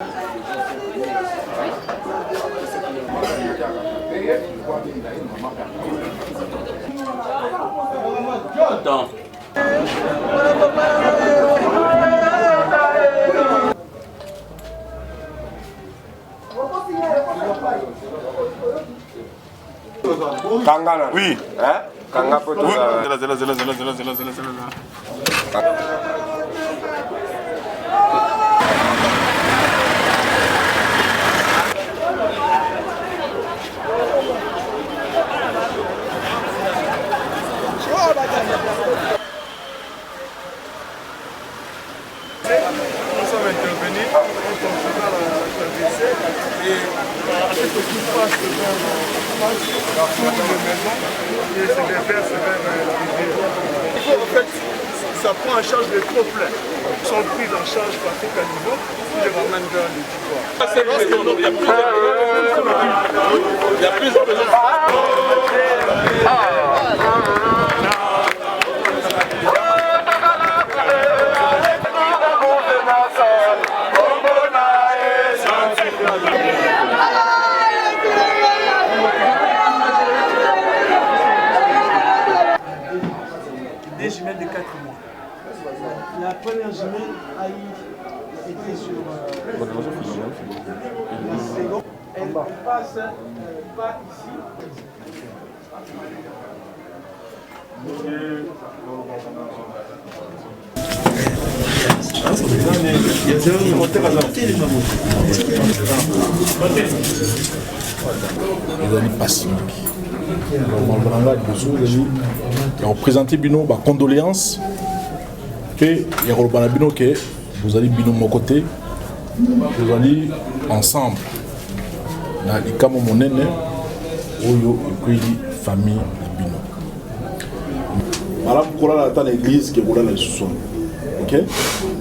Attends. Kangana. Oui. Hein? Kanga poto. Oui. Nous sommes intervenus quand on a la traversée et cette surface vers les maisons et se déverse vers la rivière. En fait, ça prend en charge les trop pleins. Ils sont pris en charge par ces caniveaux qui les ramènent vers les tiroirs. Il y a plusieurs maisons. Des jumelles de 4 mois. La première jumelle a été sur la seconde. Elle passe pas ici. ezali pacifique malgranga liboso ezali ya koprésente bino bacondoléance mpe ya koloba na bino ke bozali bino moko te bozali ensemble na likambo monene oyo ekweli famille na bino malamu kolala ata na église ke kolala lisusu ok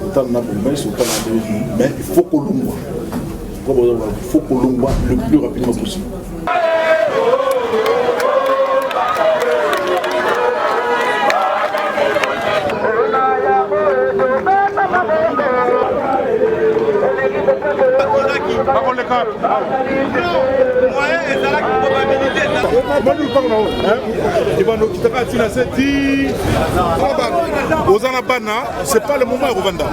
otala na bomesi otala na devenu mais il faut kolongwa il faut kolongwa le plus rapidement possible. C'est pas le moment de revendre.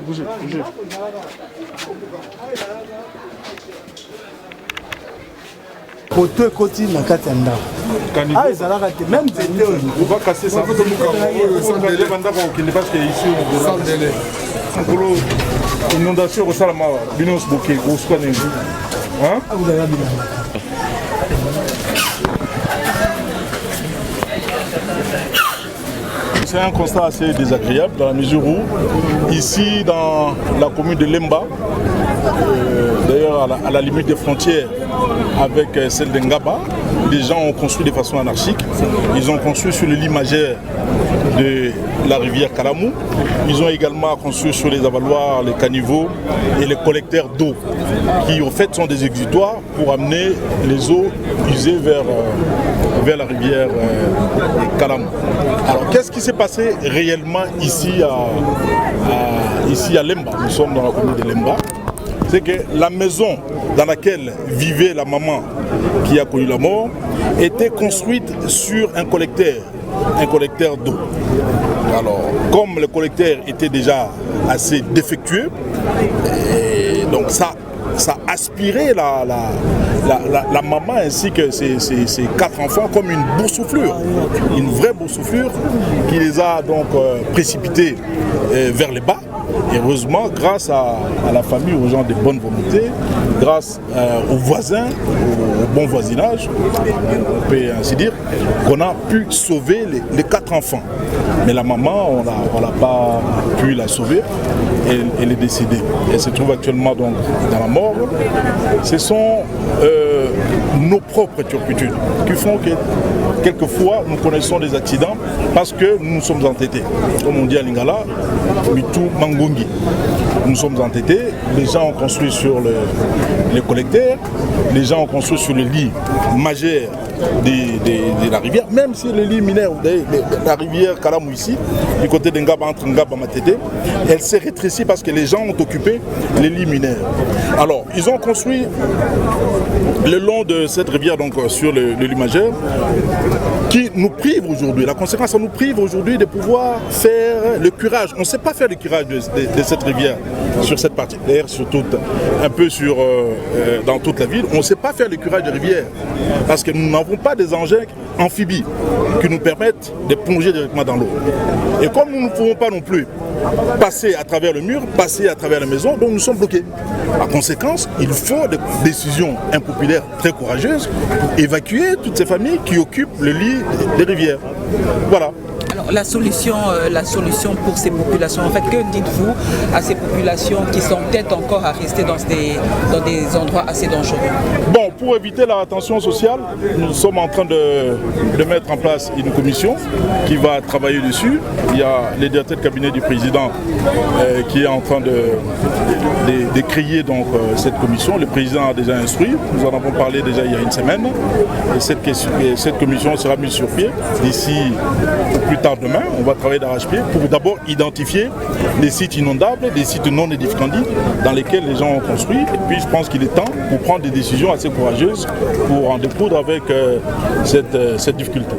Bougez, bougez. Koto ekoti na kati ya ndako. Ah, ezalaka te même nzete oyo. On va casser ça. Sans délai. Inondation kosalama bino boke kosuka nini. Hein? Ah, vous avez bien. C'est un constat assez désagréable dans la mesure où, ici dans la commune de Lemba, d'ailleurs à la limite des frontières avec celle d'Engaba, les gens ont construit de façon anarchique. Ils ont construit sur le lit majeur de la rivière Kalamou. Ils ont également construit sur les avaloirs, les caniveaux et les collecteurs d'eau qui en fait sont des exutoires pour amener les eaux usées vers la rivière Kalamou. Alors qu'est-ce qui s'est passé réellement ici à Lemba? Nous sommes dans la commune de Lemba. C'est que la maison dans laquelle vivait la maman qui a connu la mort était construite sur un collecteur d'eau. Alors, comme le collecteur était déjà assez défectueux, donc ça aspirait la maman ainsi que ses 4 enfants comme une boursouflure, une vraie boursouflure qui les a donc précipités vers le bas. Et heureusement, grâce à la famille, aux gens de bonne volonté, grâce aux voisins, au bon voisinage, on peut ainsi dire, qu'on a pu sauver les 4 enfants. Mais la maman, on n'a pas pu la sauver. Elle est décédée. Elle se trouve actuellement donc dans la morgue. Ce sont nos propres turpitudes qui font que quelquefois nous connaissons des accidents parce que nous sommes entêtés. Comme on dit à Lingala, Mitu Mangungi. Nous sommes entêtés, les gens ont construit sur les collecteurs, les gens ont construit sur le lit majeur de la rivière, même si le lit mineur de la rivière Kalamou ici, du côté de Ngaba entre Ngaba et Matete, elle s'est rétrécie parce que les gens ont occupé les lits mineurs. Alors, ils ont construit le long de cette rivière, donc sur le lit majeur, qui nous prive aujourd'hui, la conséquence, ça nous prive aujourd'hui de pouvoir faire le curage. On ne sait pas faire le curage de cette rivière sur cette partie, d'ailleurs surtout un peu dans toute la ville, on ne sait pas faire le curage de rivière parce que nous n'avons pas des engins amphibies qui nous permettent de plonger directement dans l'eau. Et comme nous ne pouvons pas non plus passer à travers le mur, passer à travers la maison, donc nous sommes bloqués. Par conséquence, il faut des décisions impopulaires très courageuses pour évacuer toutes ces familles qui occupent le lit des rivières. Voilà. Alors, la solution pour ces populations, en fait, que dites-vous à ces populations qui sont peut-être encore à rester dans des endroits assez dangereux? Bon, pour éviter la rétention sociale, nous sommes en train de mettre en place une commission qui va travailler dessus. Il y a le directeur de cabinet du président qui est en train de créer donc, cette commission. Le président a déjà instruit, nous en avons parlé déjà il y a une semaine. Et cette commission sera mise sur pied d'ici plus tard demain. On va travailler d'arrache-pied pour d'abord identifier les sites inondables, des sites non édificandis dans lesquels les gens ont construit. Et puis je pense qu'il est temps pour prendre des décisions assez courageuses pour en découdre avec cette difficulté.